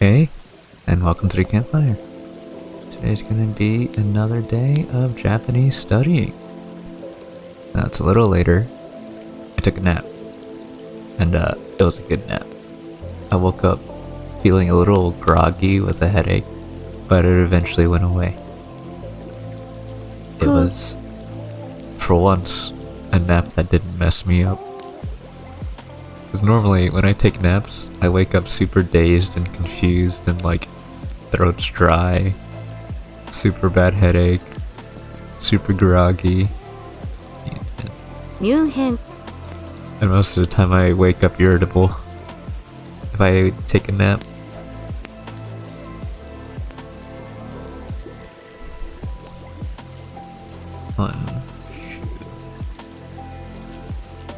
Hey, and welcome to the Campfire. Today's gonna be another day of Japanese studying. Now it's a little later. I took a nap, and it was a good nap. I woke up feeling a little groggy with a headache, but it eventually went away. It was, for once, a nap that didn't mess me up. Because normally, when I take naps, I wake up super dazed and confused and like, throat's dry, super bad headache, super groggy. And most of the time I wake up irritable if I take a nap.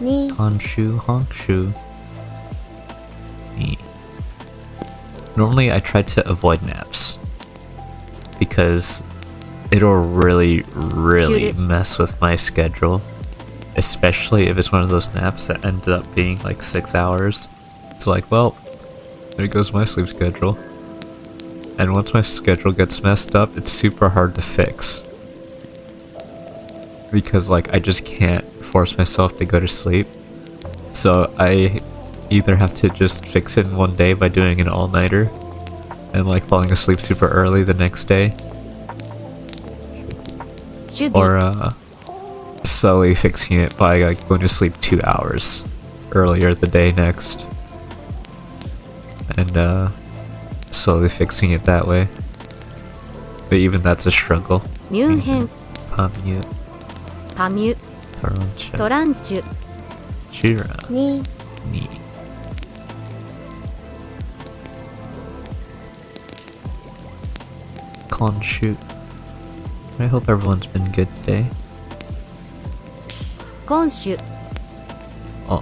Honshu, honkshu. Me. Normally I try to avoid naps because it'll really mess with my schedule, especially if it's one of those naps that ended up being like 6 hours. It's like, well, there goes my sleep schedule. And once my schedule gets messed up, it's super hard to fix. Because like I just can't force myself to go to sleep. So I either have to just fix it in one day by doing an all-nighter and like falling asleep super early the next day. Or slowly fixing it by like going to sleep 2 hours earlier the day next. And slowly fixing it that way. But even that's a struggle. Pamute. Torancha. Shira. Ni. Konshu. I hope everyone's been good today. Konshu. Oh.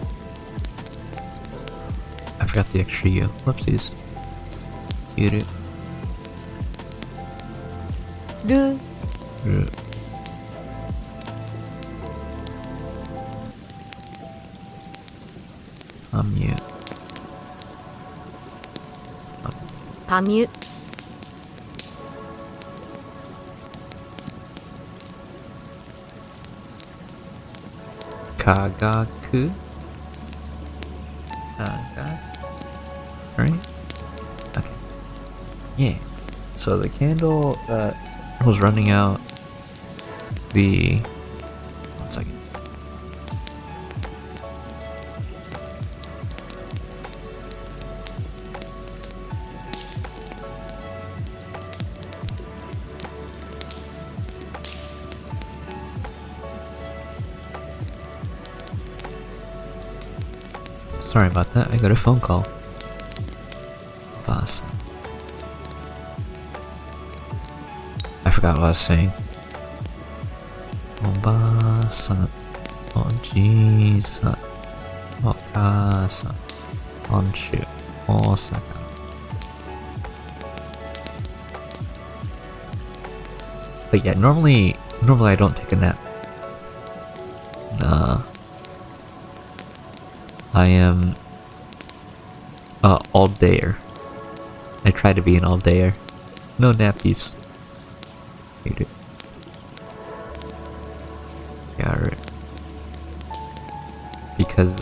I forgot the extra U. Whoopsies. Yuru. Ru. Ru. Pamute. Pamute. Kagaku. Kagaku. Right? Okay. Yeah. So the candle that was running out, one second. Sorry about that, I got a phone call. Boss. I forgot what I was saying. Obasa. Ojisa. Okasa. Honshu. Osaka. But yeah, normally I don't take a nap. I am all-dayer. I try to be an all-dayer. No nappies. Hate it. Yeah, right. Because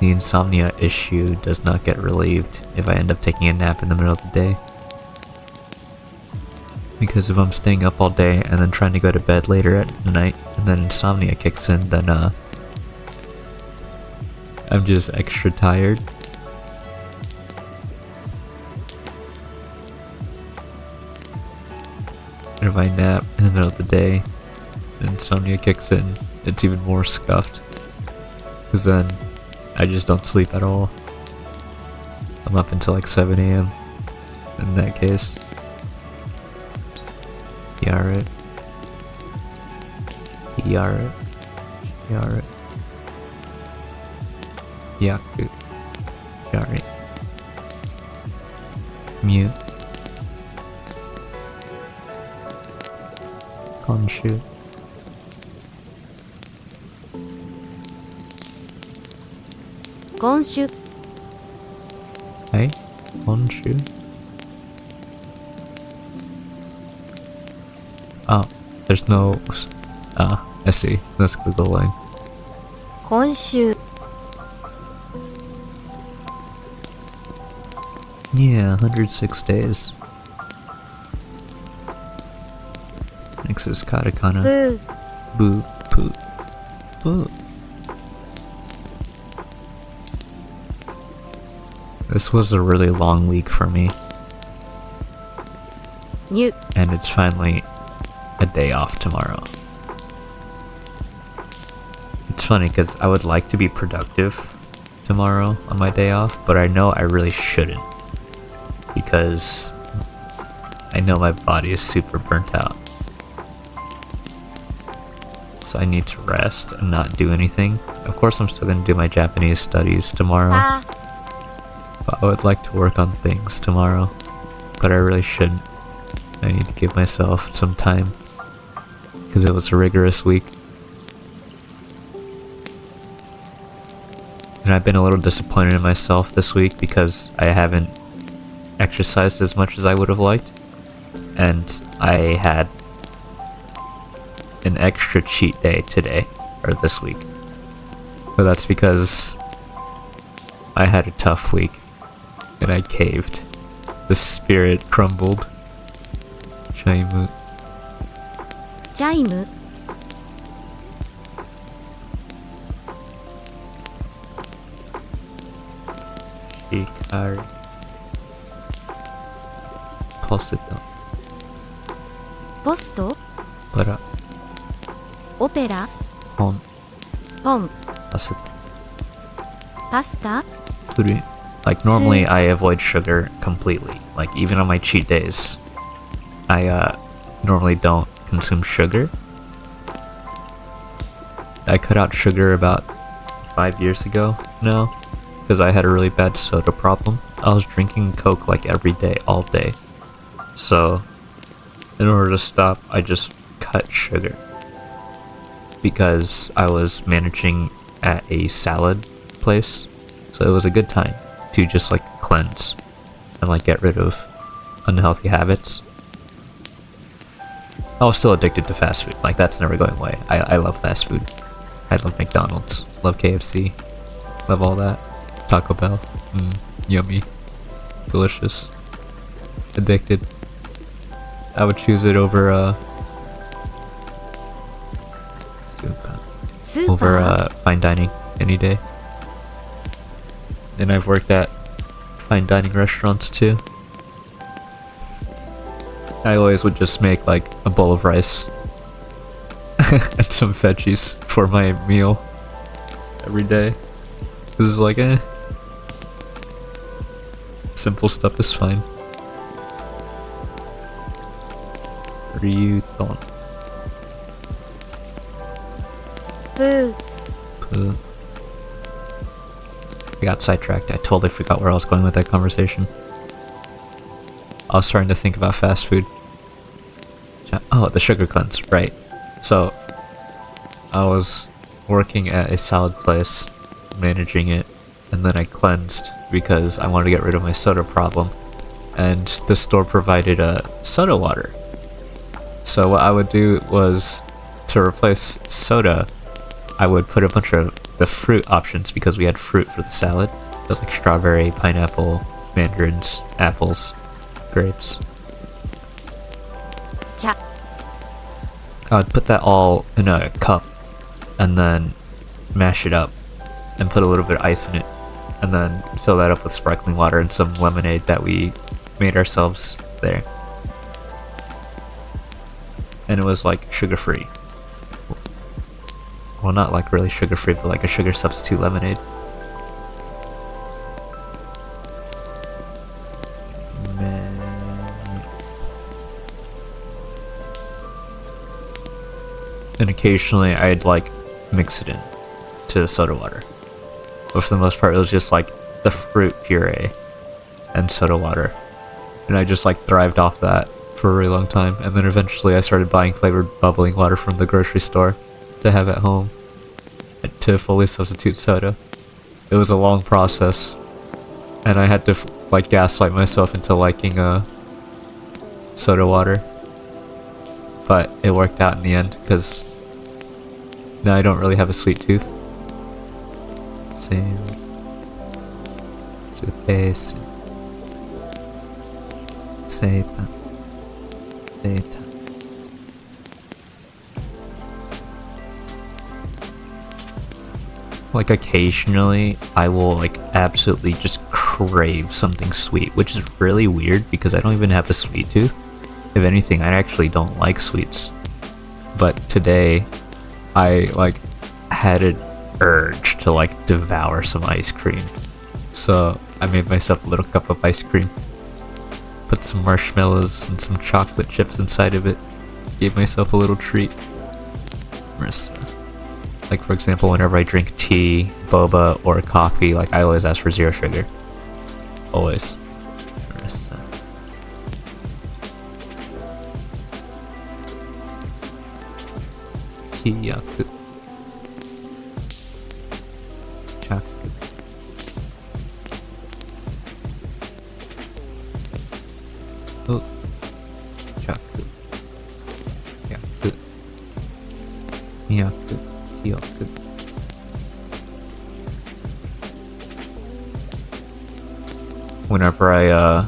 the insomnia issue does not get relieved if I end up taking a nap in the middle of the day. Because if I'm staying up all day and then trying to go to bed later at night and then insomnia kicks in, then I'm just extra tired. And if I nap in the middle of the day, insomnia kicks in, it's even more scuffed. Because then I just don't sleep at all. I'm up until like 7 AM in that case. Yaret. Yaret. Yaret. Yaku. Yari. Mute. Konshu. Konshu. Hey? Honshu? Oh, there's no... I see. That's Google line. 今週 Yeah, 106 days. Next is katakana. ブー Boo, poo, boo. This was a really long week for me, ニュ and it's finally a day off tomorrow. It's funny because I would like to be productive tomorrow on my day off, but I know I really shouldn't because I know my body is super burnt out. So I need to rest and not do anything. Of course, I'm still going to do my Japanese studies tomorrow, あ but I would like to work on things tomorrow, but I really shouldn't. I need to give myself some time because it was a rigorous week. And I've been a little disappointed in myself this week because I haven't exercised as much as I would have liked. And I had an extra cheat day today, or this week. But that's because I had a tough week and I caved. The spirit crumbled. Chaimu. チャイム Hikari. Posito. ポスト Para. オペラ Hon. ポン Posito. パスタ Puri. Like normally I avoid sugar completely. Like even on my cheat days, I normally don't consume sugar. I cut out sugar about 5 years ago now because I had a really bad soda problem. I was drinking Coke like every day, all day. So in order to stop, I just cut sugar because I was managing at a salad place. So it was a good time to just like cleanse and like get rid of unhealthy habits. I was still addicted to fast food. Like that's never going away. I love fast food. I love McDonald's. Love KFC. Love all that. Taco Bell. Yummy. Delicious. Addicted. I would choose it over Super. スーパ Over ー fine dining any day. And I've worked at fine dining restaurants too. I always would just make like a bowl of rice and some veggies for my meal every day. It was like, simple stuff is fine. Ryuton. ブー Poo. I got sidetracked. I totally forgot where I was going with that conversation. I was starting to think about fast food. Oh, the sugar cleanse, right. So, I was working at a salad place, managing it, and then I cleansed because I wanted to get rid of my soda problem. And the store provided soda water. So what I would do was, to replace soda, I would put a bunch of the fruit options because we had fruit for the salad. It was like strawberry, pineapple, mandarins, apples, grapes. 茶 I would put that all in a cup and then mash it up and put a little bit of ice in it and then fill that up with sparkling water and some lemonade that we made ourselves there. And it was like sugar-free. Well, not like really sugar-free, but like a sugar substitute lemonade. Man. And occasionally I'd like mix it in to soda water. But for the most part it was just like the fruit puree and soda water. And I just like thrived off that for a really long time. And then eventually I started buying flavored bubbling water from the grocery store to have at home to fully substitute soda. It was a long process and I had to like gaslight myself into liking soda water. but it worked out in the end because now I don't really have a sweet tooth. Same. Supesu. Seita. Seita. Like occasionally, I will like absolutely just crave something sweet, which is really weird because I don't even have a sweet tooth. If anything, I actually don't like sweets. But today, I like had an urge to like devour some ice cream. So I made myself a little cup of ice cream. Put some marshmallows and some chocolate chips inside of it. Gave myself a little treat. Like for example, whenever I drink tea, boba, or coffee, like I always ask for 0 sugar. Always. Hiyaku. Chaku. Oh. Chaku. Yaku. Miyaku. Hiyaku. Whenever I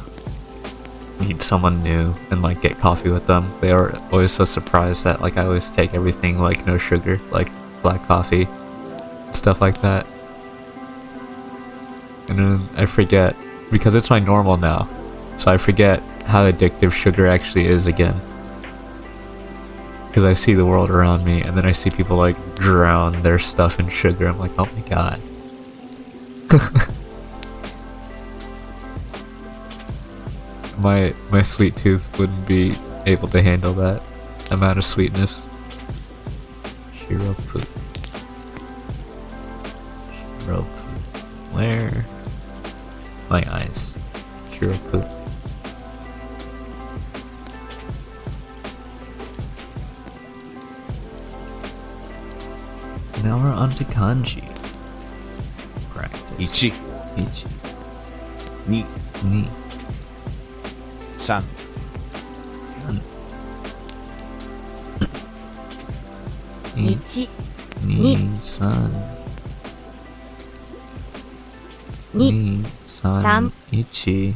meet someone new and like get coffee with them, they are always so surprised that like I always take everything like no sugar, like black coffee, stuff like that. And then I forget, because it's my normal now, so I forget how addictive sugar actually is again. Because I see the world around me and then I see people like drown their stuff in sugar. I'm like, oh my god. My sweet tooth wouldn't be able to handle that amount of sweetness. Shiropu. Shiropu. Where? My eyes. Shiropu. Now we're on to kanji. Practice. Ichi. Ichi. Ni. Ni. San. San. Ni. 1 Ni. San. Ni. San. San. Ichi.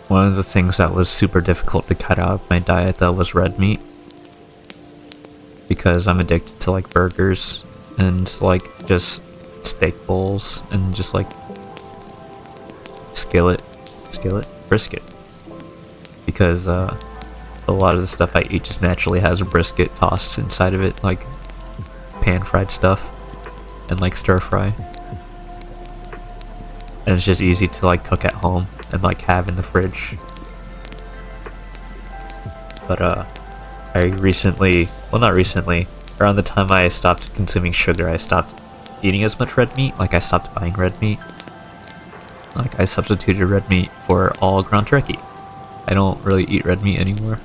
One of the things that was super difficult to cut out of my diet though was red meat. Because I'm addicted to like burgers and like just steak bowls and just like brisket. Because a lot of the stuff I eat just naturally has a brisket tossed inside of it, like pan fried stuff and like stir fry. And it's just easy to like cook at home and like have in the fridge. But I recently, well not recently, around the time I stopped consuming sugar, I stopped eating as much red meat. Like I stopped buying red meat. Like I substituted red meat for all ground turkey. I don't really eat red meat anymore.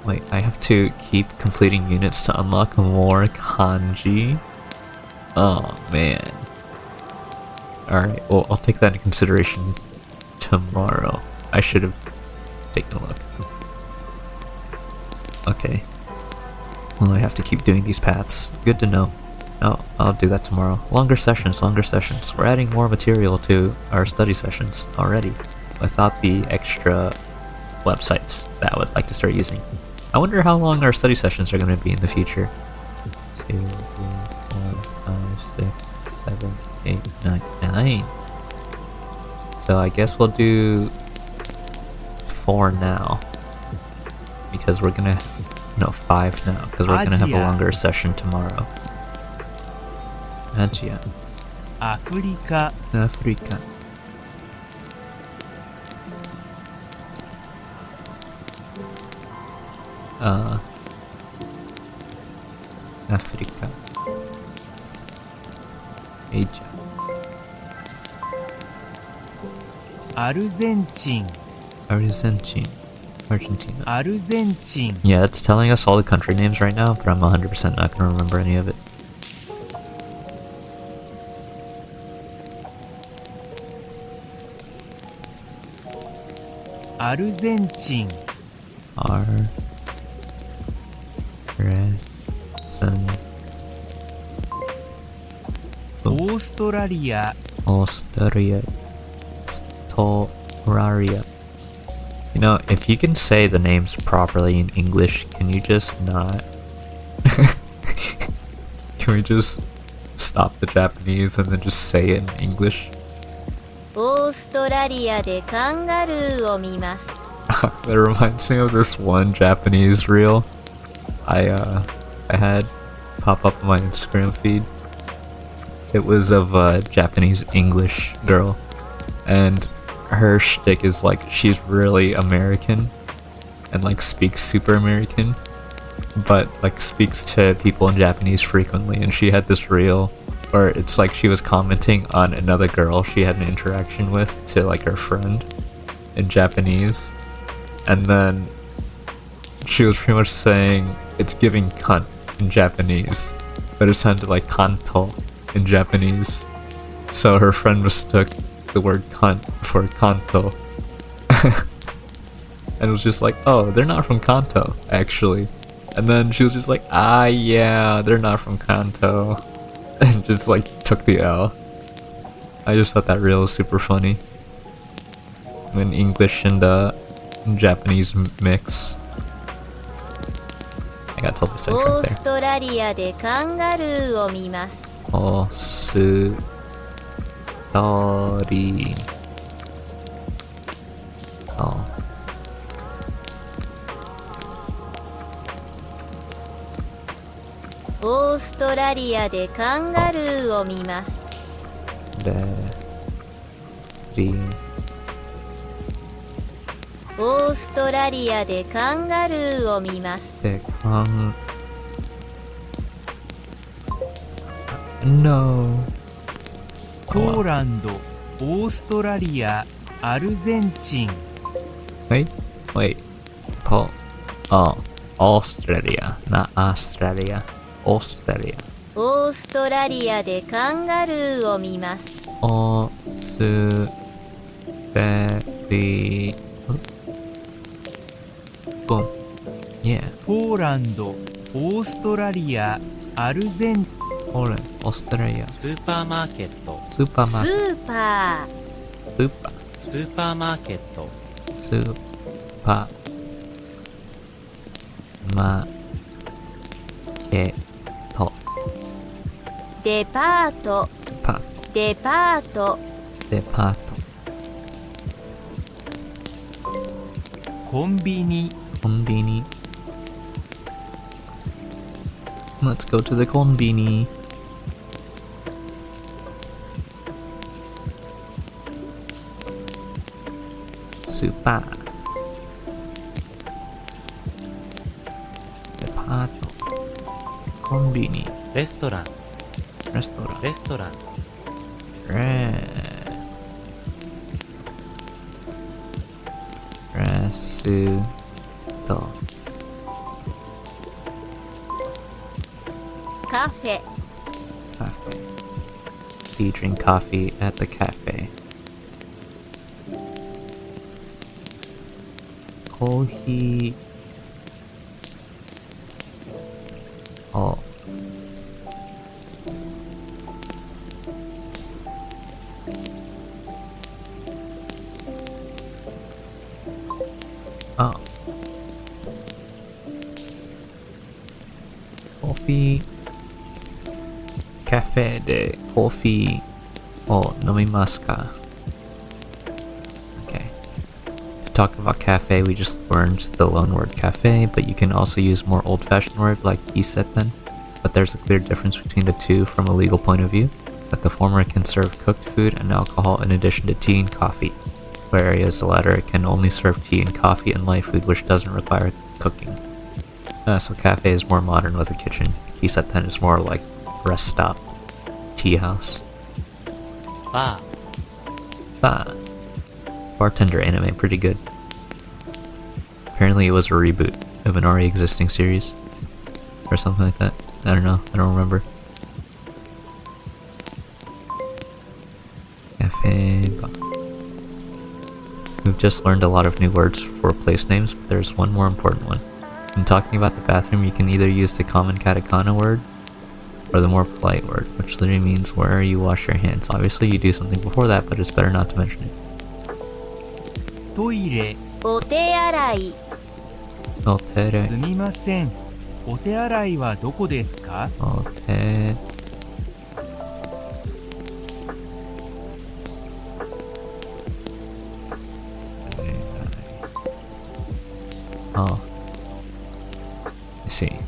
Wait, I have to keep completing units to unlock more kanji? Oh man. Alright, well I'll take that into consideration tomorrow. I should have taken a look. Okay. Well, I have to keep doing these paths. Good to know. Oh, I'll do that tomorrow. Longer sessions, longer sessions. We're adding more material to our study sessions already. Without the extra websites that I would like to start using. I wonder how long our study sessions are going to be in the future. 2, 3, 4, 5, 6, 7, 8, 9, 9. So I guess we'll do 4 now. Because we're gonna... No, 5 now. Because we're gonna have a longer session tomorrow. Asia. Africa. Africa. Africa. Asia. Argentina. Argentina. Argentina. Yeah, it's telling us all the country names right now, but I'm 100% not gonna remember any of it. アルゼンチン R. Resin. オーストラリア Australia. Storaria. You know, if you can say the names properly in English, can you just not? Can we just stop the Japanese and then just say it in English? オーストラリアでカンガルーを見ます。 That reminds me of this one Japanese reel I had pop up on my Instagram feed. It was of a Japanese English girl, and her shtick is like she's really American and like speaks super American, but like speaks to people in Japanese frequently. And she had this reel where it's like she was commenting on another girl she had an interaction with to like her friend in Japanese, and then she was pretty much saying it's giving cunt in Japanese, but it sounded like kanto in Japanese. So her friend mistook the word cunt for kanto. And was just like, oh, they're not from Kanto, actually. And then she was just like, ah, yeah, they're not from Kanto. And just like took the L. I just thought that reel was super funny. When English and Japanese mix. I got told the オ right ーストラリアでカンガルーを見ます。 there. Oh, sorry. Oh. オーストラリアでカンガルーを見ます。 オーストラリアでカンガルーを見ます。 No. ポーランド、オーストラリア、アルゼンチン Wait. Oh, Australia, not Australia. Australia. オーストラリアでカンガルーを見ます。 Australia. Boom. Yeah. ポーランド、オーストラリア、アルゼン Poland, Australia. スーパーマーケット ス Supermarket. ーパー Super. スーパーマーケット Super. Market. デパート Pa. デパート Departo. コンビニ Konbini. Let's go to the konbini. Super. Departo. Konbini. レストラン Restaurant. レストラン Resuto. カフェ Cafe. Do you drink coffee at the cafe? Coffee. Oh. Oh. Coffee. Cafe de coffee o nomimasu ka? Okay. To talk about cafe, we just learned the loan word cafe, but you can also use more old-fashioned word like isetten. But there's a clear difference between the two from a legal point of view, that the former can serve cooked food and alcohol in addition to tea and coffee, whereas the latter can only serve tea and coffee and light food which doesn't require cooking. So cafe is more modern with a kitchen. Isetten is more like rest stop, tea house. バー Ah. Bartender anime, pretty good. Apparently it was a reboot of an already existing series. Or something like that. I don't know, I don't remember. Cafe bar. We've just learned a lot of new words for place names, but there's one more important one. When talking about the bathroom, you can either use the common katakana word or the more polite word, which literally means where you wash your hands. Obviously you do something before that, but it's better not to mention it. トイレ。お手洗い。お手洗い。すみません。お手洗いはどこですか？お手。Oh. I see.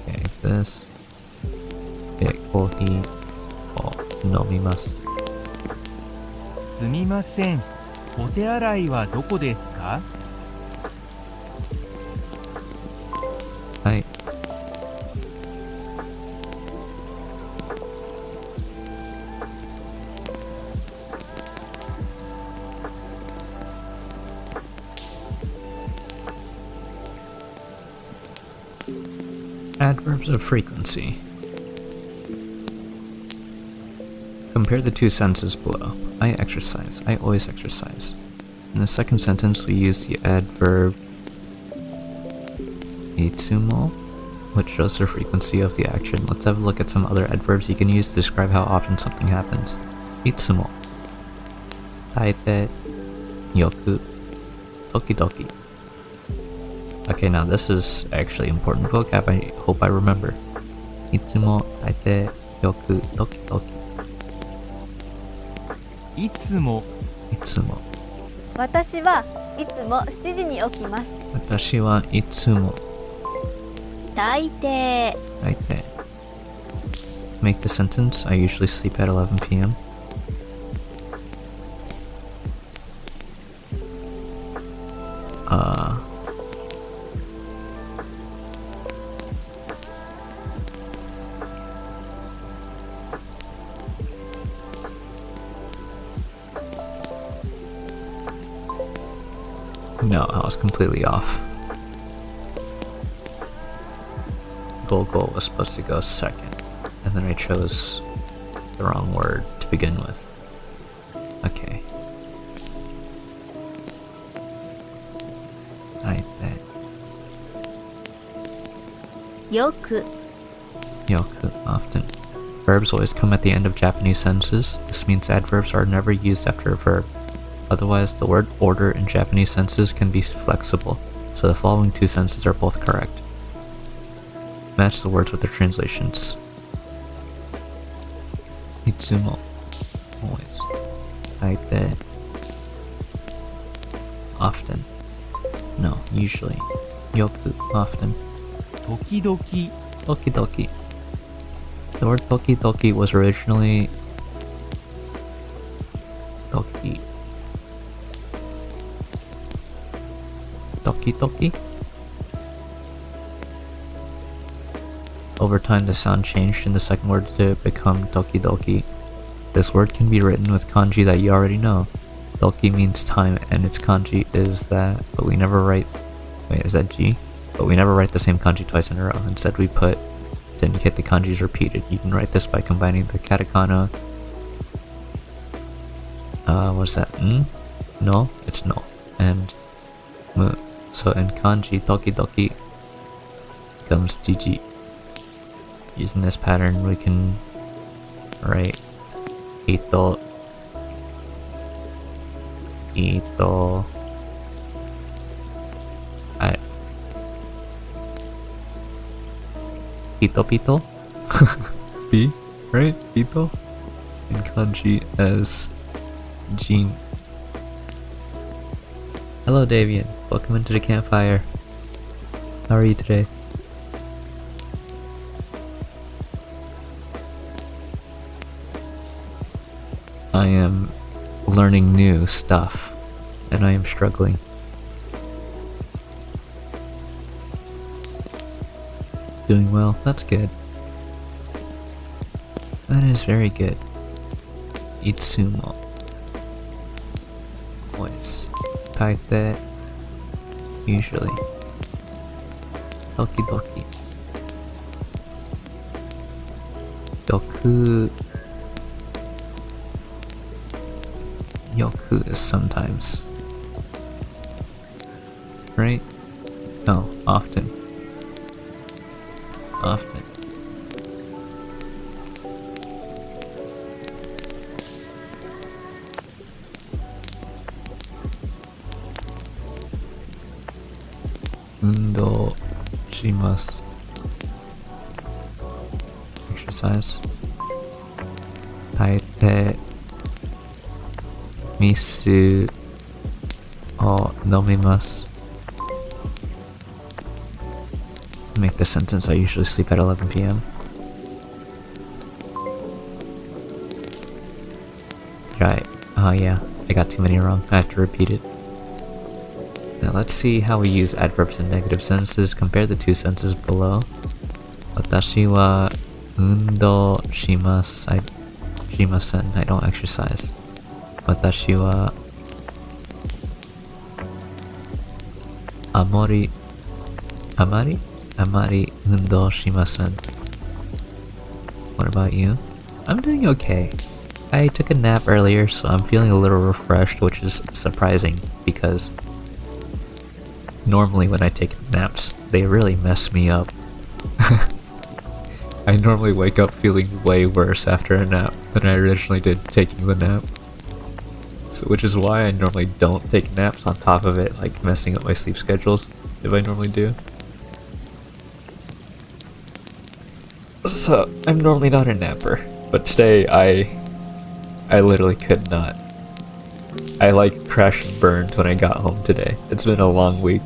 Okay, this. Okay, coffee. Oh, 飲みます。すみません。お手洗いはどこですか？はい。Adverbs of frequency. Compare the two sentences below. I exercise. I always exercise. In the second sentence, we use the adverb itsumo, which shows the frequency of the action. Let's have a look at some other adverbs you can use to describe how often something happens. Itsumo. Taite. Yoku. Tokidoki. Okay, now this is actually important vocab. I hope I remember. Itsumo, taite, yoku, tokidoki. いつも。いつも。私はいつも7時に起きます。私はいつも。大抵。大抵。Make the sentence. I usually sleep at 11 p.m. No, I was completely off. Goal was supposed to go second, and then I chose the wrong word to begin with. Okay. Taite. Yoku. Yoku, often. Verbs always come at the end of Japanese sentences. This means adverbs are never used after a verb. Otherwise, the word order in Japanese sentences can be flexible, so the following two sentences are both correct. Match the words with their translations. Itsumo. Always. Taite. Often. No, usually. Yoku. Often. Tokidoki. Tokidoki. The word tokidoki was originally toki. Toki. Over time, the sound changed in the second word to become tokidoki. This word can be written with kanji that you already know. Doki means time, and its kanji is that, but we never write. Wait, is that G? But we never write the same kanji twice in a row. Instead, we put to indicate the kanji is repeated. You can write this by combining the katakana. What's that? No, it's no, and mu. So in kanji, tokidoki becomes jiji. Using this pattern, we can write ito, pito, B, right? Pito, in kanji as Jin. Hello, Davian. Welcome into the Campfire. How are you today? I am learning new stuff, and I am struggling. Doing well, that's good. That is very good. Itsumo. Always. Taite. Usually. Tokidoki. Yoku. yoku is sometimes. Right? No, often. Often. Undo shimasu. Exercise. Taete misu o nomimasu. Make the sentence, I usually sleep at 11 p.m. Right. Oh yeah, I got too many wrong. I have to repeat it. Now let's see how we use adverbs in negative sentences. Compare the two sentences below. Watashi wa undo shimasen. I don't exercise. Watashi wa amari undo shimasen. What about you? I'm doing okay. I took a nap earlier, so I'm feeling a little refreshed, which is surprising because normally when I take naps, they really mess me up. I normally wake up feeling way worse after a nap than I originally did taking the nap. So, which is why I normally don't take naps on top of it, like messing up my sleep schedules, if I normally do. So, I'm normally not a napper, but today I literally could not. I like crashed and burned when I got home today. It's been a long week.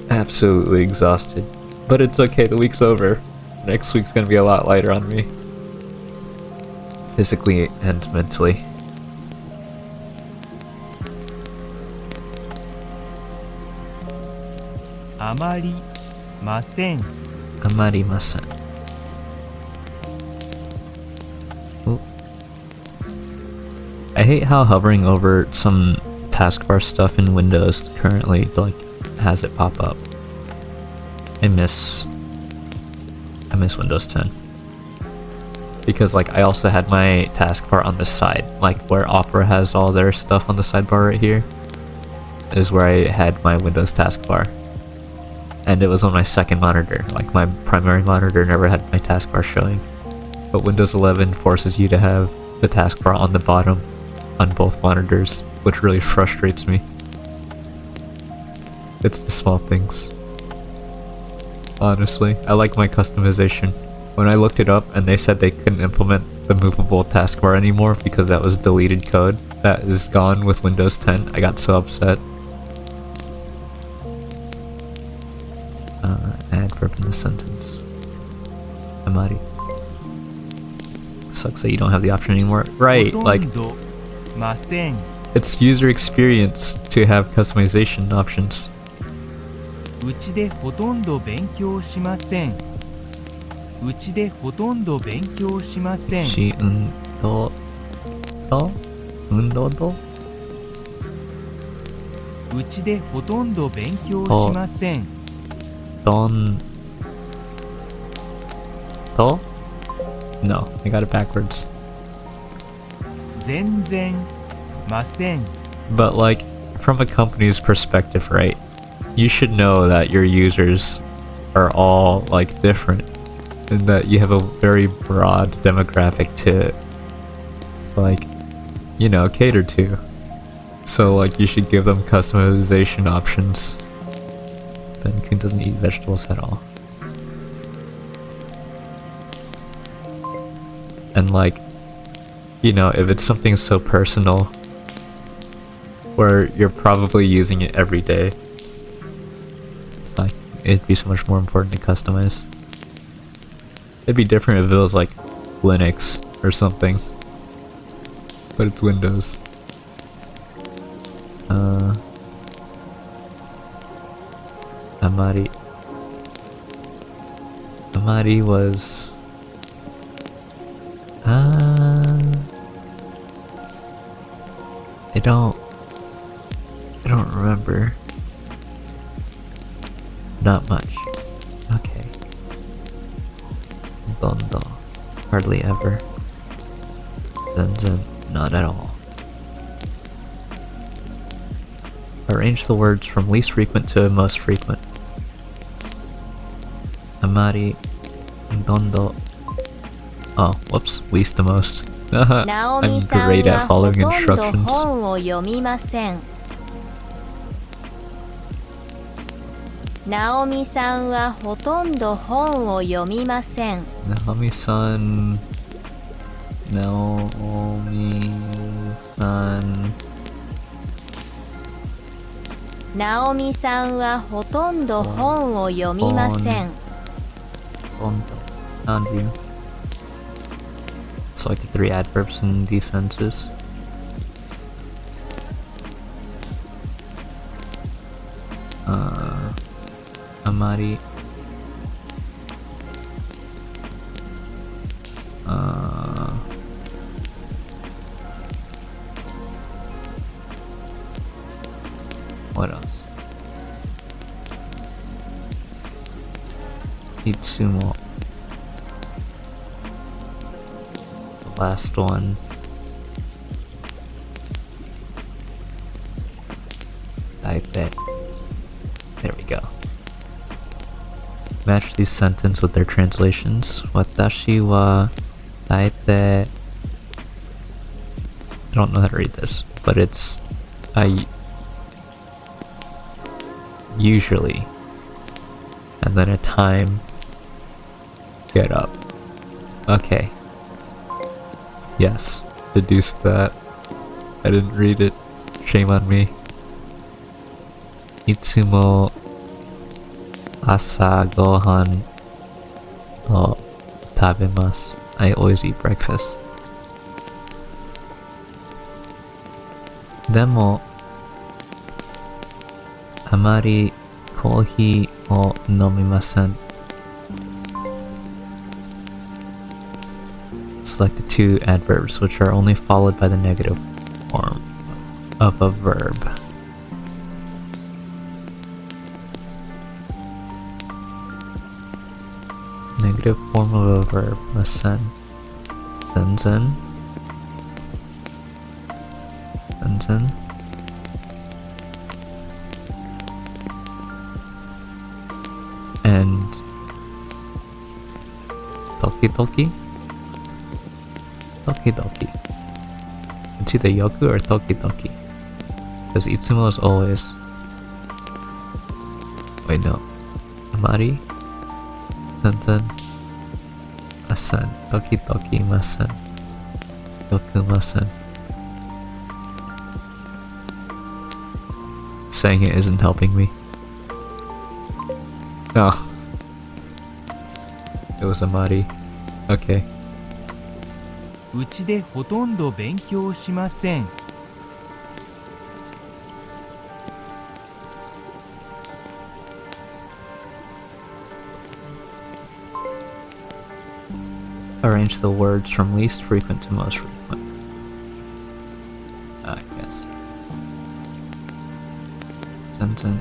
Absolutely exhausted. But it's okay, the week's over. Next week's gonna be a lot lighter on me. Physically and mentally. Amarimasen. Amarimasen. Ooh. I hate how hovering over some taskbar stuff in Windows currently like has it pop up. I miss Windows 10. Because like I also had my taskbar on the side, like where Opera has all their stuff on the sidebar right here, is where I had my Windows taskbar. And it was on my second monitor, like my primary monitor never had my taskbar showing. But Windows 11 forces you to have the taskbar on the bottom on both monitors, which really frustrates me. It's the small things. Honestly, I like my customization. When I looked it up and they said they couldn't implement the movable taskbar anymore because that was deleted code that is gone with Windows 10, I got so upset. Adverb in the sentence. Amari. Sucks that you don't have the option anymore. Right, like, it's user experience to have customization options. うちでほとんど勉強しません。うちでほとんど勉強しません。し運動と運動とうちでほとんど勉強しません。どんと No, I got it backwards. 全然ません。 But like, from a company's perspective, right? You should know that your users are all like different and that you have a very broad demographic to like, you know, cater to. So like you should give them customization options. Ben-kun doesn't eat vegetables at all. And like, you know, if it's something so personal where you're probably using it every day, like, it'd be so much more important to customize. It'd be different if it was like Linux or something, but it's Windows. Amari was I don't remember. Not much. Okay. Dondo. Hardly ever. Zenzen, not at all. Arrange the words from least frequent to most frequent. Amari, dondo. Oh, whoops, least to most. I'm great at following instructions. 本を読みません。ナオミさんはほとんど本を読みません。Naomi-san. Naomi-san. ナオミさんはほとんど本を読みません。Found you. Select the 3 adverbs in these sentences. Amari. What else? Itsumo. The last one. Taipei. There we go. Match these sentences with their translations. Watashi wa taipei. I don't know how to read this, but it's I usually, and then a time, get up. Okay. Yes, deduced that. I didn't read it. Shame on me. Itsumo asa gohan o tabemasu. I always eat breakfast. Demo amari kohi o nomimasen. Select the 2 adverbs which are only followed by the negative form of a verb. Negative form of a verb, masen. Zenzen. Zenzen. And Toki Toki? Toki Toki. It's either Yoku or Toki Toki. Because Itsumo is always... Wait, no. Amari? Zenzen. Asen. Toki Toki Masen. Yoku Masen. Saying it isn't helping me. Oh. It was Amari. Okay. うちでほとんど勉強しません。Arrange the words from least frequent to most frequent. I guess. Zenzen.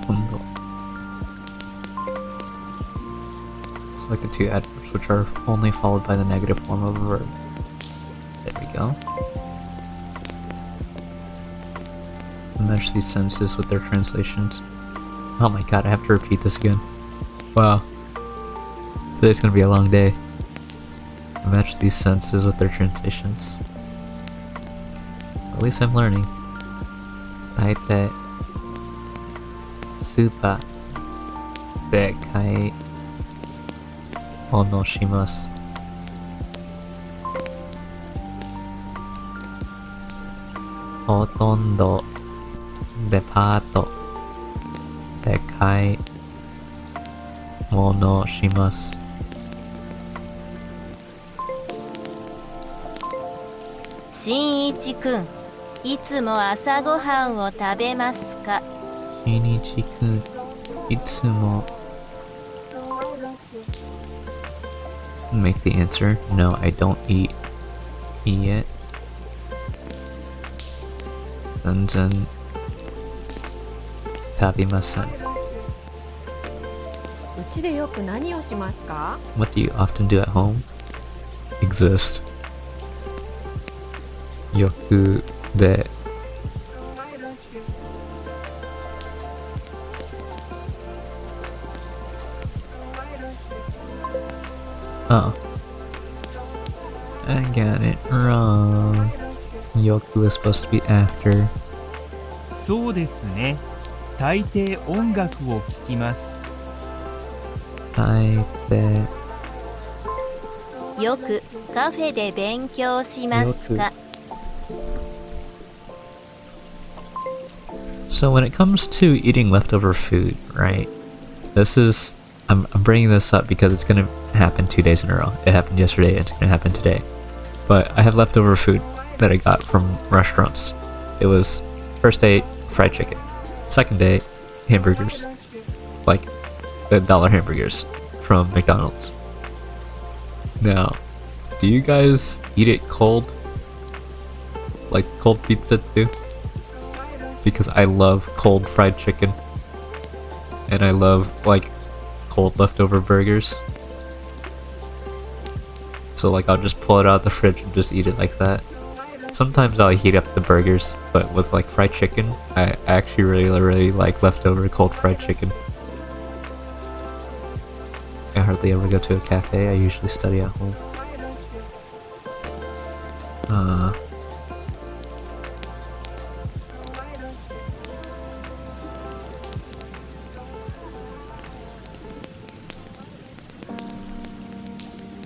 Hondo. Select the 2 adverbs which are only followed by the negative form of a verb. There we go. Match these sentences with their translations. Oh my god, I have to repeat this again. Wow. Today's gonna be a long day. Match these sentences with their translations. At least I'm learning. Taipei. Supa. Bekai. Onoshimasu. Hotondo. Depato. Bekai. Monoshimasu. 新一くん、いつも朝ごはんを食べますか？ Shinichi-kun, itsumo. Make the answer. No, I don't eat it. Zenzen tabimasen. うちでよく何をしますか？ What do you often do at home? Exist. Yoku de. Oh. I got it wrong. Yoku is supposed to be after. そうですね。大抵音楽を聴きます。I bet. よくカフェで勉強しますか？ So when it comes to eating leftover food, right? This is I'm bringing this up because it's gonna happen 2 days in a row. It happened yesterday, it's gonna happen today. But I have leftover food that I got from restaurants. It was first day fried chicken, second day hamburgers, like the dollar hamburgers from McDonald's. Now, do you guys eat it cold? Like cold pizza too? Because I love cold fried chicken. And I love like cold leftover burgers. So like I'll just pull it out of the fridge and just eat it like that. Sometimes I'll heat up the burgers, but with like fried chicken, I actually really like leftover cold fried chicken. I hardly ever go to a cafe, I usually study at home.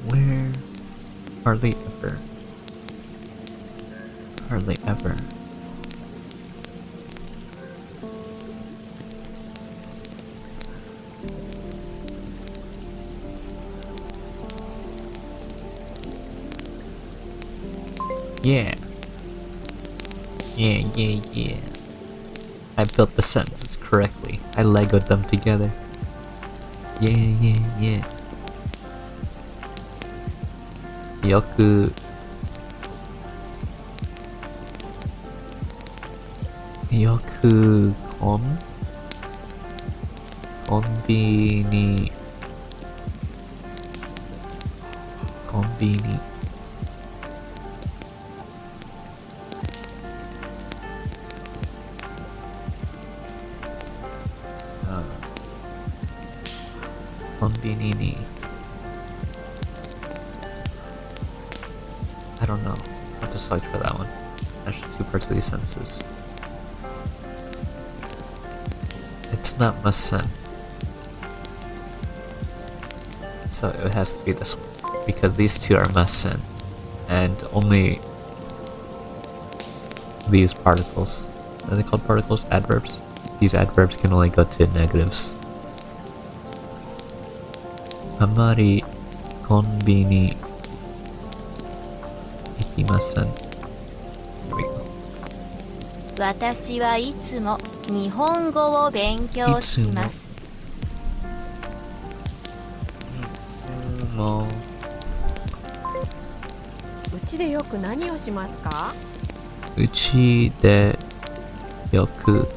Where? Hardly ever. Hardly ever. Yeah. Yeah. I built the sentences correctly. I legoed them together. Yeah. Yoku. Yoku kon? Konbini. Konbini. Konbini ni. I don't know. I just search for that one. Actually, 2 parts of these sentences. It's not masen. So it has to be this one. Because these 2 are masen. And only these particles. Are they called particles? Adverbs? These adverbs can only go to negatives. Amari konbini ikimasen. There we go. 私はいつも日本語を勉強します。うちでよく何をしますか？うちでよく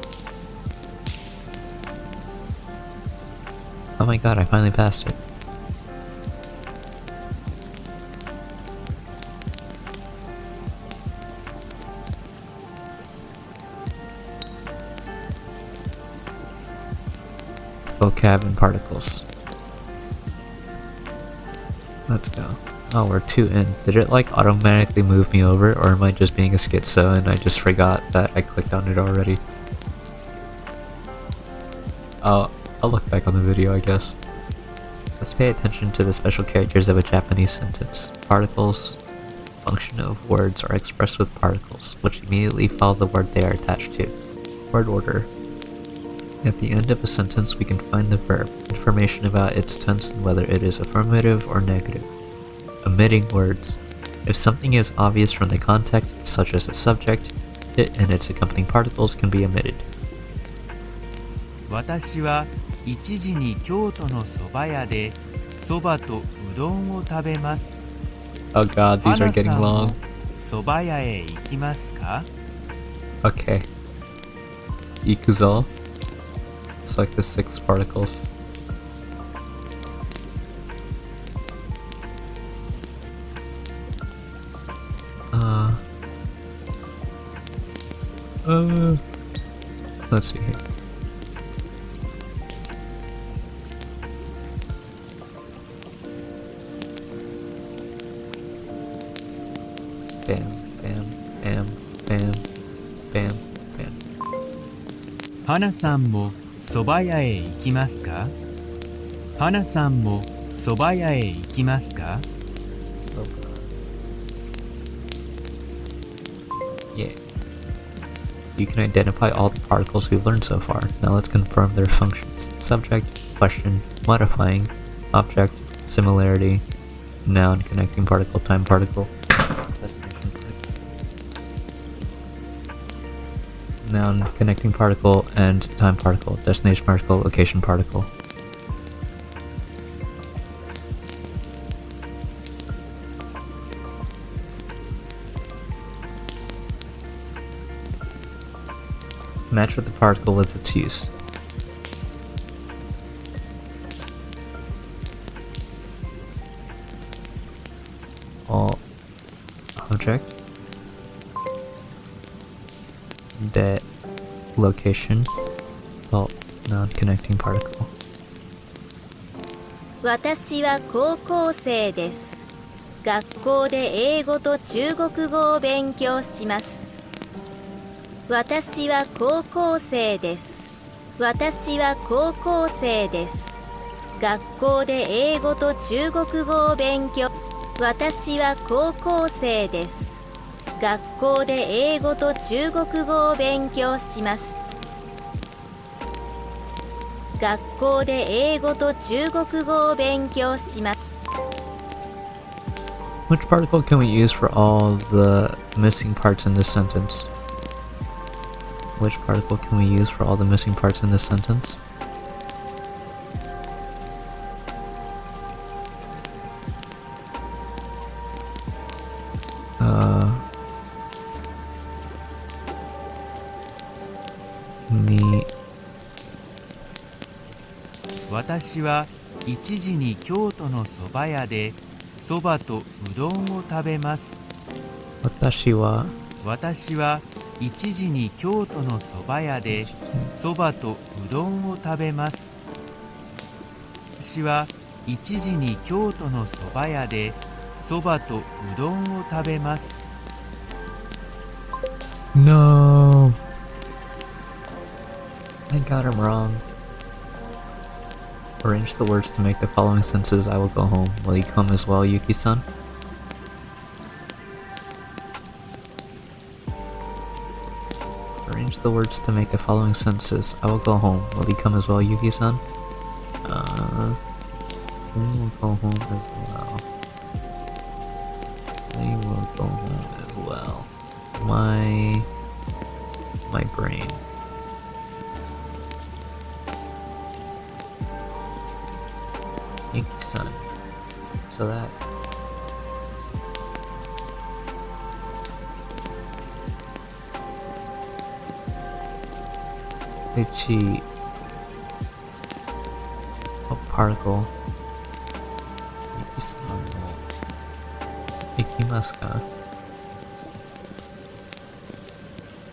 Oh my god, I finally passed it. Vocab and particles. Let's go. Oh, we're 2 in. Did it like automatically move me over, or am I just being a schizo and I just forgot that I clicked on it already? I'll look back on the video, I guess. Let's pay attention to the special characters of a Japanese sentence. Particles. Function of words are expressed with particles, which immediately follow the word they are attached to. Word order. At the end of a sentence, we can find the verb, information about its tense and whether it is affirmative or negative. Omitting words. If something is obvious from the context, such as the subject, it and its accompanying particles can be omitted. 私は1時に京都のそば屋でそばとうどんを食べます。 Oh god, these are getting long. そば屋へ行きますか? Okay. Ikuzo. It's like the 6 particles. Let's see here. Bam, bam, bam, bam, bam, bam. 花さんも蕎麦屋へ行きますか？花さんも蕎麦屋へ行きますか？ Yeah. You can identify all the particles we've learned so far. Now let's confirm their functions. Subject, question, modifying, object, similarity, noun, connecting particle, time particle. Noun, connecting particle, and time particle, destination particle, location particle. Match with the particle with its use. All object. De location. All non-connecting particle. 私は高校生です。学校で英語と中国語を勉強します。私は高校生です。私は高校生です。学校で英語と中国語を勉強。私は高校生です。学校で英語と中国語を勉強します。学校で英語と中国語を勉強します。Which particle can we use for all the missing parts in this sentence? Which particle can we use for all the missing parts in this sentence? Me. 私は1時に京都の蕎麦屋で蕎麦とうどんを食べます。私は1時に京都の蕎麦屋で蕎麦とうどんを食べます。私は1時に京都の蕎麦屋で蕎麦とうどんを食べます。 No. I got him wrong. Arrange the words to make the following sentences. I will go home. Will you come as well, Yuki-san? Arrange the words to make the following sentences. I will go home. Will you come as well, Yuki-san? We will go home as well. I will go home as well. My brain. Yuki-san. So that. Ichi. A particle. Yuki-san mo ikimasu ka?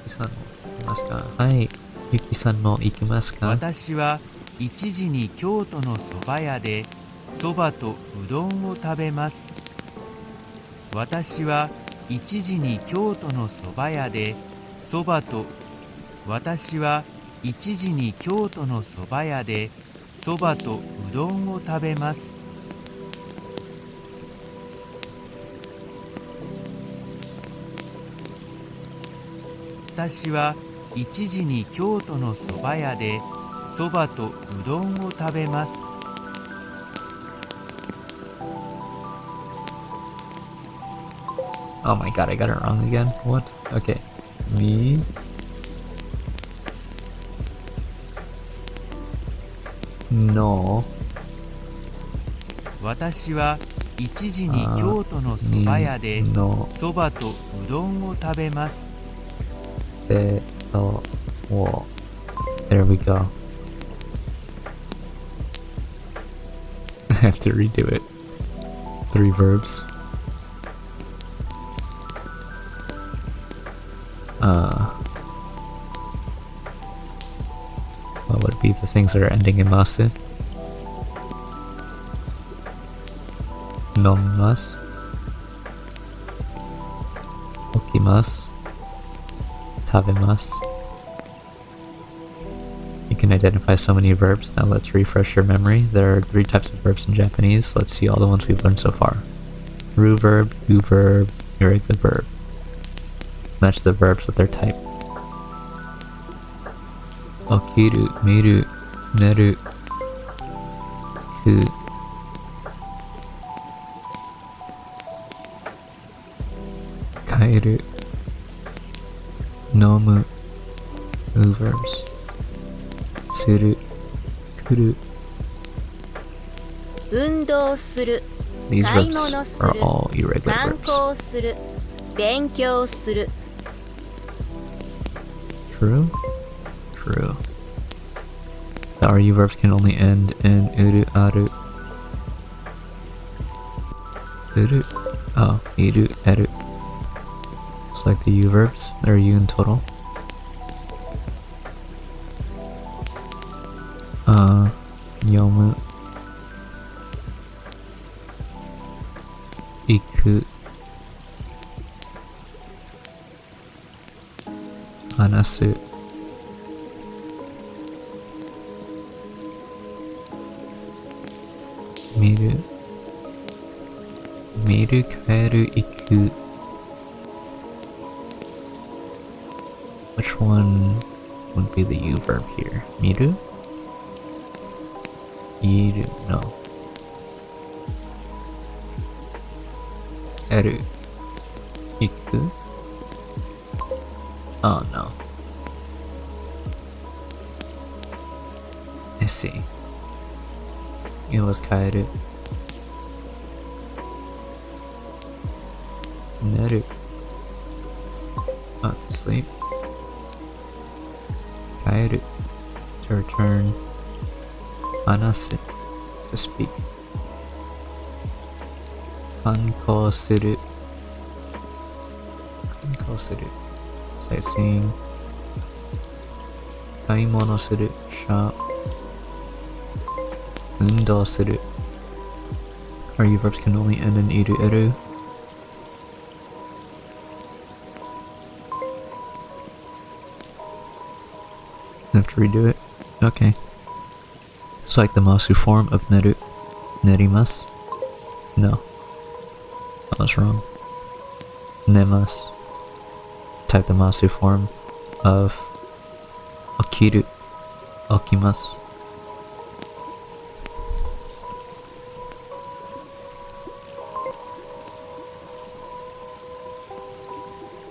Yuki-san mo ikimasu ka? Hai. Yuki-san mo ikimasu ka? 私は1時に京都の蕎麦屋で蕎麦とうどんを食べます。私は1時に京都の蕎麦屋で蕎麦と私は1時に京都の蕎麦屋で蕎麦とうどんを食べます。私は1時に京都の蕎麦屋で蕎麦とうどんを食べます。Oh my god, I got it wrong again. What? Okay. Me. No. 私は1時に京都の蕎麦屋で蕎麦とうどんを食べます。There we go. I have to redo it. 3 verbs. things that are ending in masu. Nomimasu. Okimasu. Tabemasu. You can identify so many verbs. Now let's refresh your memory. There are 3 types of verbs in Japanese. Let's see all the ones we've learned so far. Ru verb, yu verb, irregular verb. Match the verbs with their type. Okiru, miru, neru, ku. Kaeru, nomu, mu verbs. Suru, kuru. 運動する These 買い verbs 物す are る all irregular 観 verbs. 光する勉強する True? True. The RU verbs can only end in uru, aru. Uru? Oh, iru, eru. Just like the U verbs, there are U in total. Yomu. Iku. Hanasu. Miru. Miru, kaeru, iku. Which one would be the U verb here? Miru? Iru, no. Eru. Iku? Oh no. I see. It was kaeru. Neru. Oh, to sleep. Kaeru. To return. Hanasu. To speak. Kankou suru. Kankou suru. Sightseeing. Kaimono suru. Shop. Undou suru. RU verbs can only end in iru, eru. I have to redo it. Okay. It's like the masu form of neru. Nerimasu. No. I was wrong. Nemasu. Type the masu form of okiru. Okimasu.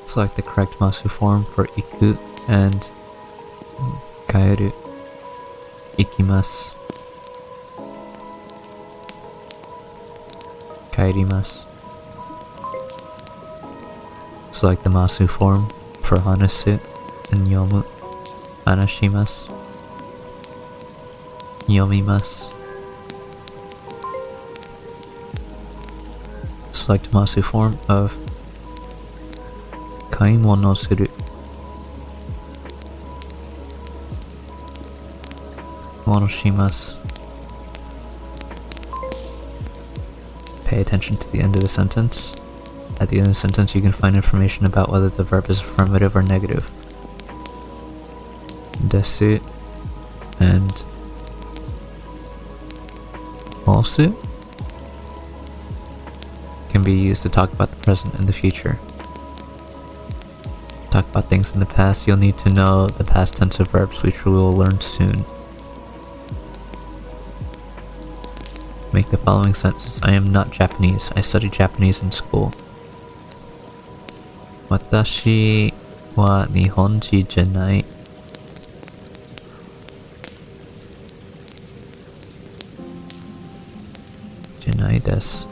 Select the correct masu form for iku and kaeru. Ikimasu. Kaerimasu. Select the masu form for hanasu and yomu. Hanashimasu. Yomimasu. Select masu form of kaimono suru. Monoshimasu. Pay attention to the end of the sentence. At the end of the sentence you can find information about whether the verb is affirmative or negative. Desu and osu can be used to talk about the present and the future. Talk about things in the past, you'll need to know the past tense of verbs, which we will learn soon. Make the following sentence. I am not Japanese. I studied Japanese in school. Watashi wa Nihonji janai. Janai desu.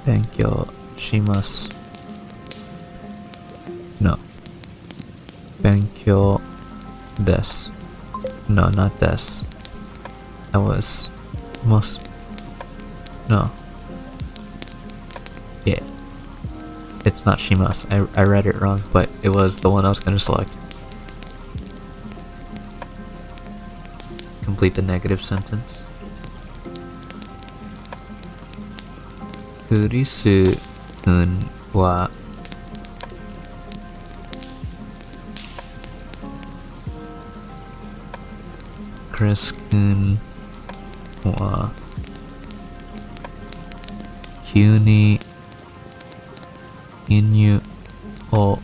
Benkyou shimasu. No. Benkyou desu. No, not desu. That was... No. Yeah. It's not shimasu. I read it wrong, but it was the one I was gonna select. Complete the negative sentence. Kurisu kun wa Chris kun wa Kyuni Inyu o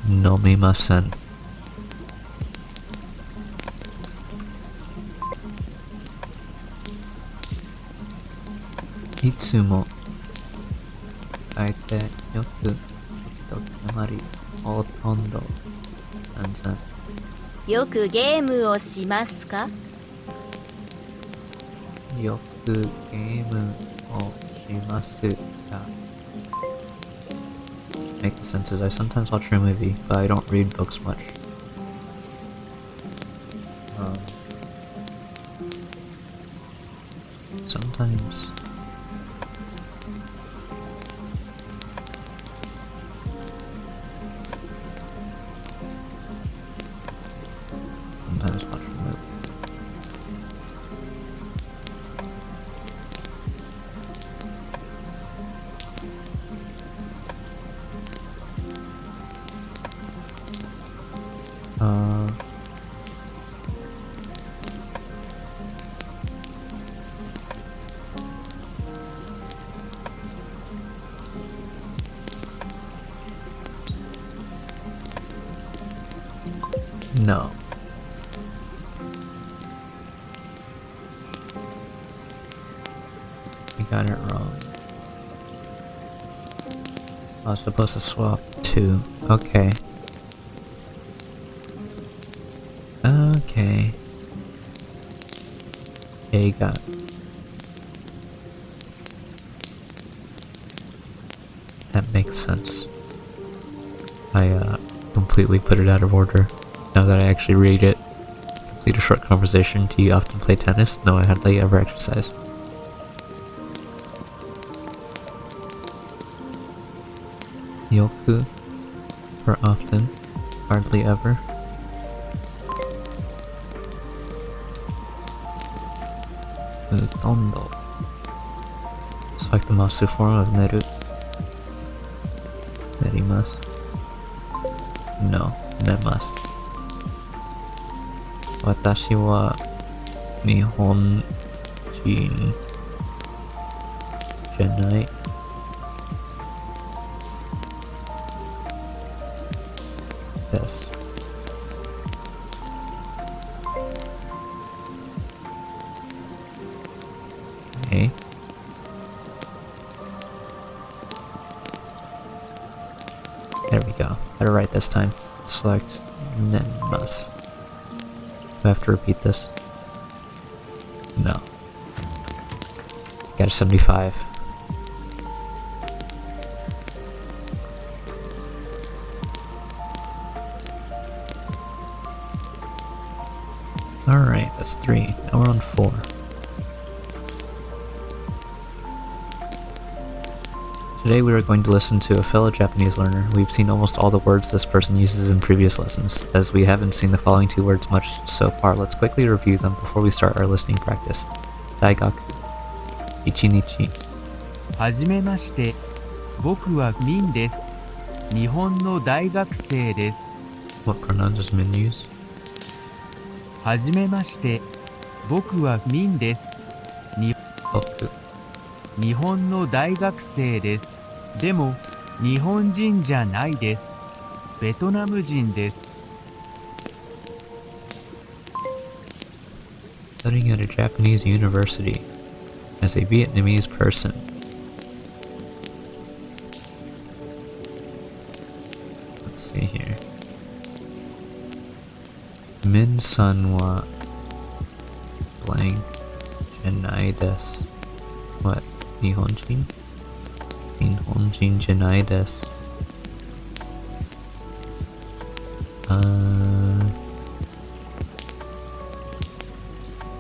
nomimasen. Itsumo kaite yoku toki amari hotondo sansan. よくゲームをしますか？よくゲームをしますか? Makes sense as I sometimes watch a movie, but I don't read books much. Sometimes. Sometimes watch a movie. No. I got it wrong. I was supposed to swap two. Okay. Okay. Yeah, you got it. That makes sense. I completely put it out of order. Now that I actually read it. Complete a short conversation. Do you often play tennis? No, I hardly ever exercise. Yoku for often. Hardly ever. Utondo. It's like the Masu form of Neru. Nerimasu. No, nemasu. Watashi wa Nihon jin janai. Yes. Okay. There we go. Got it right this time. Select Nenmas. Do I have to repeat this? No. Got a 75. Alright, that's 3. Now we're on 4. Today we are going to listen to a fellow Japanese learner. We've seen almost all the words this person uses in previous lessons. As we haven't seen the following 2 words much so far, let's quickly review them before we start our listening practice. Daigaku. Ichinichi. はじめまして。僕はミンです。日本の大学生です。 What pronoun does Min use? はじめまして。僕はミンです。Boku. 日本の大学生です。でも、日本人じゃないです。ベトナム人です。Studying at a Japanese university. As a Vietnamese person. Let's see here. Min-san wa blank janai desu. What? Nihonjin? Nihonjin janai desu.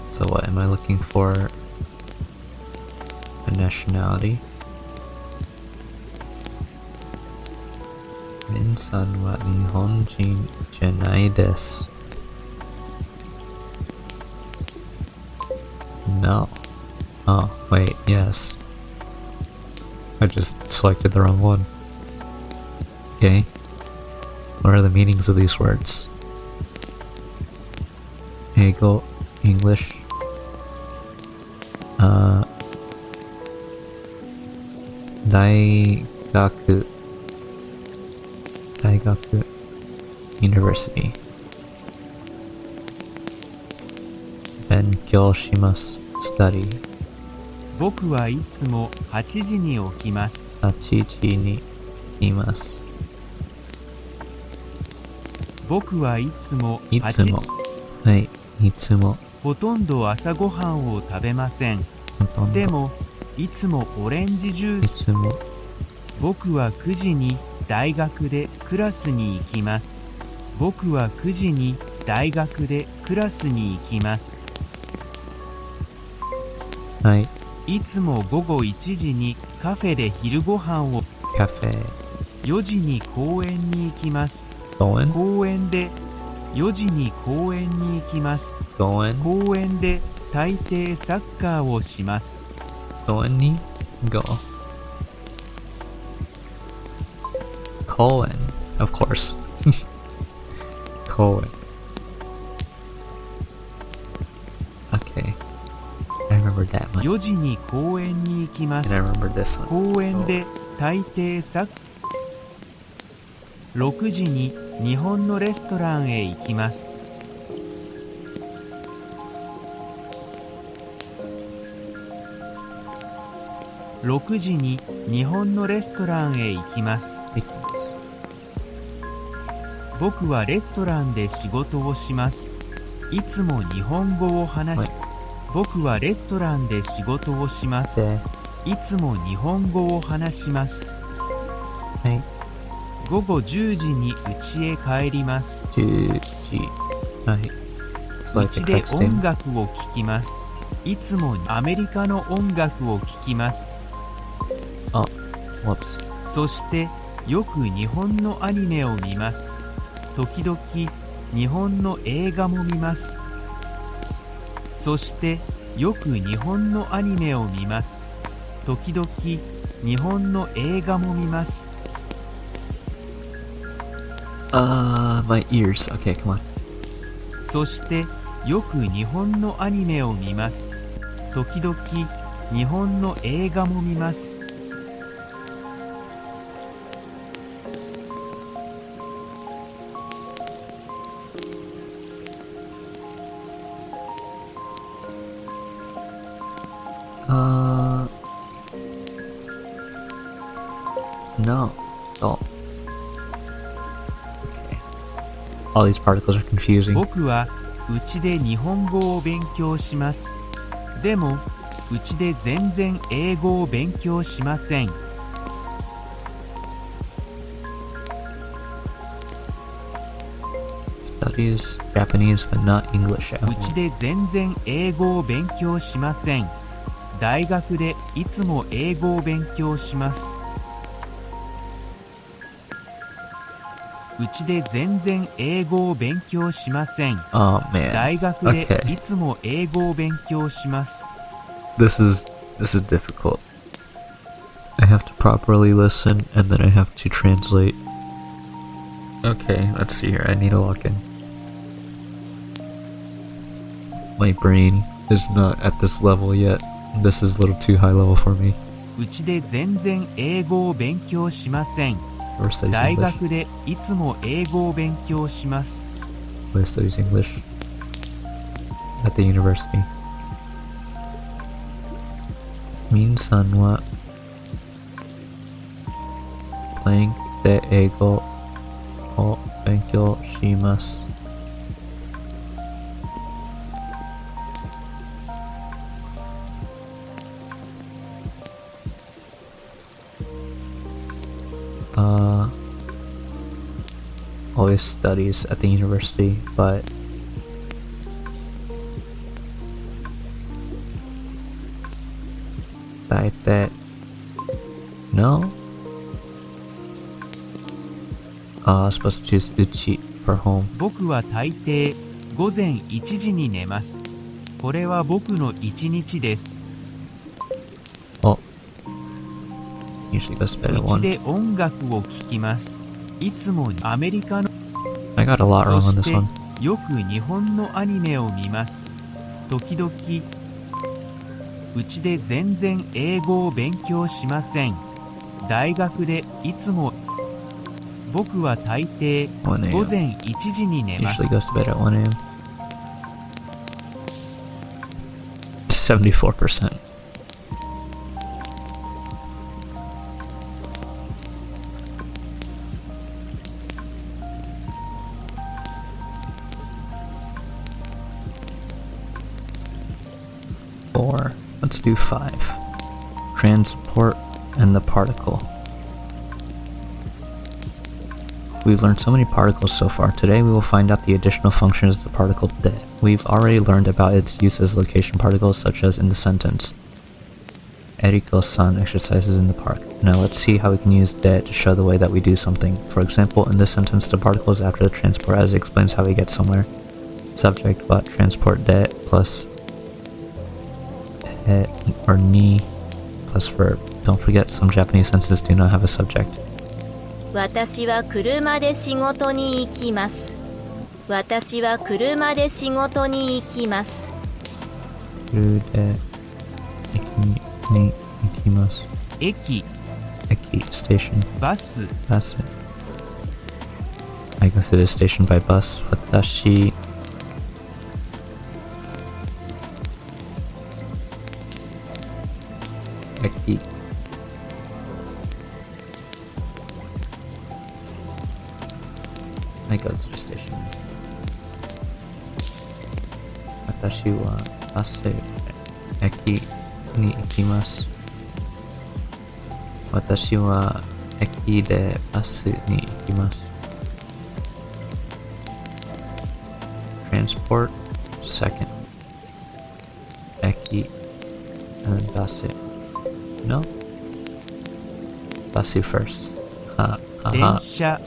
So what, am I looking for a nationality? Min-san wa Nihonjin janai desu. No. Oh, wait, yes. I just selected the wrong one. Okay. What are the meanings of these words? Eigo, English. Daigaku. Daigaku. University. Benkyou shimasu. Study. 僕はいつも8時に起きます。8時にいます。僕はいつもいつも。はい、いつも。ほとんど朝ごはんを食べません。ほとんど。でも、いつもオレンジジュース。いつも。僕は9時に大学でクラスに行きます。僕は9時に大学でクラスに行きます。はい。いつも午後1時にカフェで昼ご飯を。カフェ。4時に公園に行きます。公園？公園で4時に公園に行きます。公園？公園で大抵サッカーをします。公園に go. 公園 of course. 公園 Okay. I remember that one. 4時に公園に行きます。 And I remember this one. 公園で大抵サッカー。6時に日本のレストランへ行きます。6時に日本のレストランへ行きます。僕はレストランで仕事をします。いつも日本語を話し、僕はレストランで仕事をします。いつも日本語を話します。はい。午後10時に家へ帰ります。10時。はい。家で音楽を聴きます。いつもアメリカの音楽を聴きます。あ、whoops。そしてよく日本のアニメを見ます。時々日本の映画も見ます。そしてよく日本のアニメを見ます。時々日本の映画も見ます。my ears. Okay, come on. そしてよく日本のアニメを見ます。時々日本の映画も見ます。No. Oh. Okay. All these particles are confusing. 僕はうちで日本語を勉強します。でも、うちで全然英語を勉強しません。Studies Japanese but not English at うちで全然英語を勉強しません。大学でいつも英語を勉強します。うちで全然英語を勉強しません。Oh man. 大学で Okay. いつも英語を勉強します。This is difficult. I have to properly listen and then I have to translate. Okay, let's see here. I need to lock in. My brain is not at this level yet. This is a little too high level for me. うちで全然英語を勉強しません。 Or studies 大 English. 学でいつも英語を勉強します。 Or studies English. At the university. Min-san wa blank de eigo o benkyou shimasu. Always studies at the university, but that no. I was supposed to choose uchi for home. 僕は大抵午前1時に寝ます。これは僕の一日です。 Oh. Usually goes to bed at うち 1. で音楽を聴きます。いつもアメリカの I got a lot wrong そ on し this one. てよく日本のアニメを見ます。時々うちで全然英語を勉強しません。大学でいつも僕は大抵1 a.m. 午前1時に寝ます。 Usually goes to bed at 1 a.m. 74%. Four. Let's do 5. Transport and the particle. We've learned so many particles so far. Today we will find out the additional functions of the particle de. We've already learned about its use as location particles, such as in the sentence Eriko-san exercises in the park. Now let's see how we can use de to show the way that we do something. For example, in this sentence the particle is after the transport as it explains how we get somewhere. Subject what transport de plus he or ni plus verb. Don't forget, some Japanese sentences do not have a subject. 私は車で仕事に行きます。私は車で仕事に行きます。でに行きます。駅、Eki, station. バス、 Bus. I guess it is stationed by bus. Watashi. Eki. I go to the station. Watashi wa basu eki ni ikimasu. Watashi wa eki de basu ni ikimasu. Transport, second. Eki, and then basu. No? Basu first. Ha, 電 ha. 車、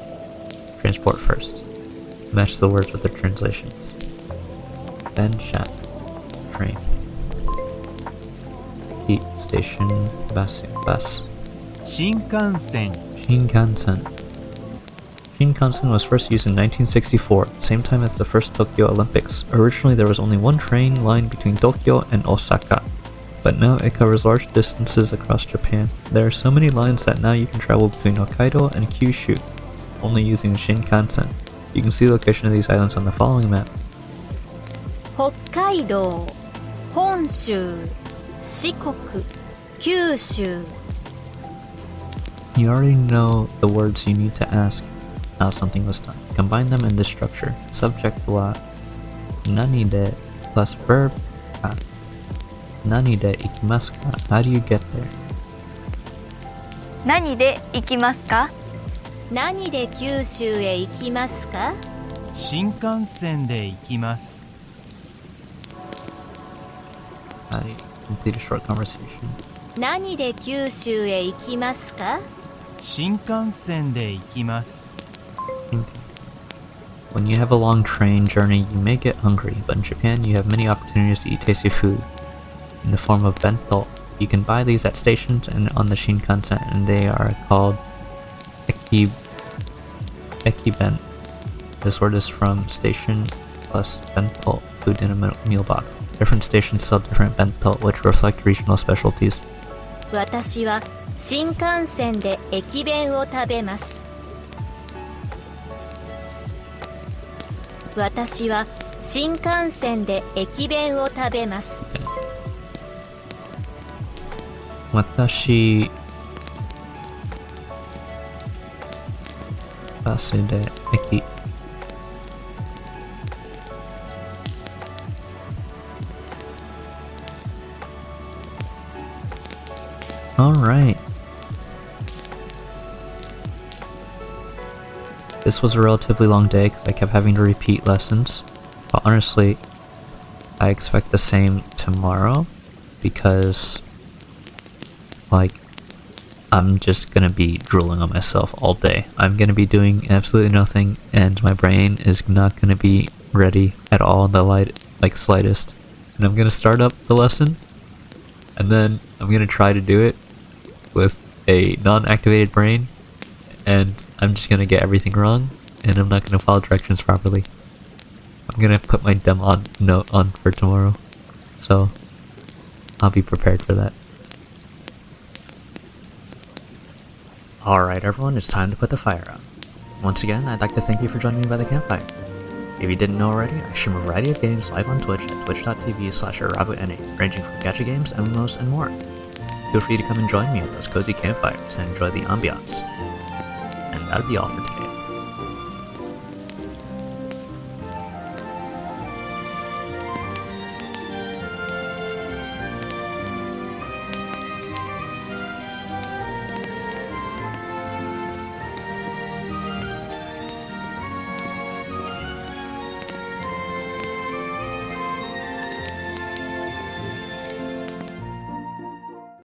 Transport first. Match the words with the translations. Then sha. Train. Heat station. Basu. Bus. 新幹線、 Shinkansen. Shinkansen was first used in 1964, same time as the first Tokyo Olympics. Originally there was only one train line between Tokyo and Osaka, but now it covers large distances across Japan. There are so many lines that now you can travel between Hokkaido and Kyushu, only using Shinkansen. You can see the location of these islands on the following map. 北海道、本州、四国、九州。 You already know the words you need to ask how something was done. Combine them in this structure. Subject wa nani de plus verb ka. Nani de ikimasu ka? How do you get there? 何で行きますか？何で九州へ行きますか？新幹線で行きます。 I complete a short conversation. 何で九州へ行きますか？新幹線で行きます。 When you have a long train journey, you may get hungry, but in Japan you have many opportunities to eat tasty food in the form of bento. You can buy these at stations and on the Shinkansen, and they are called ekiben. This word is from station plus bento, food in a meal box. Different stations sell different bento, which reflect regional specialties. 私は新幹線で駅弁を食べます。私は新幹線で駅弁を食べます。Watashi basu de eki. Alright. This was a relatively long day because I kept having to repeat lessons. But honestly, I expect the same tomorrow because, like, I'm just gonna be drooling on myself all day. I'm gonna be doing absolutely nothing, and my brain is not gonna be ready at all in the slightest. And I'm gonna start up the lesson, and then I'm gonna try to do it with a non-activated brain, and I'm just gonna get everything wrong, and I'm not gonna follow directions properly. I'm gonna put my demo note on for tomorrow, so I'll be prepared for that. Alright everyone, it's time to put the fire out. Once again, I'd like to thank you for joining me by the campfire. If you didn't know already, I stream a variety of games live on Twitch at twitch.tv/ArabuNA, ranging from gacha games, MMOs, and more. Feel free to come and join me with those cozy campfires and enjoy the ambiance. And that'll be all for today.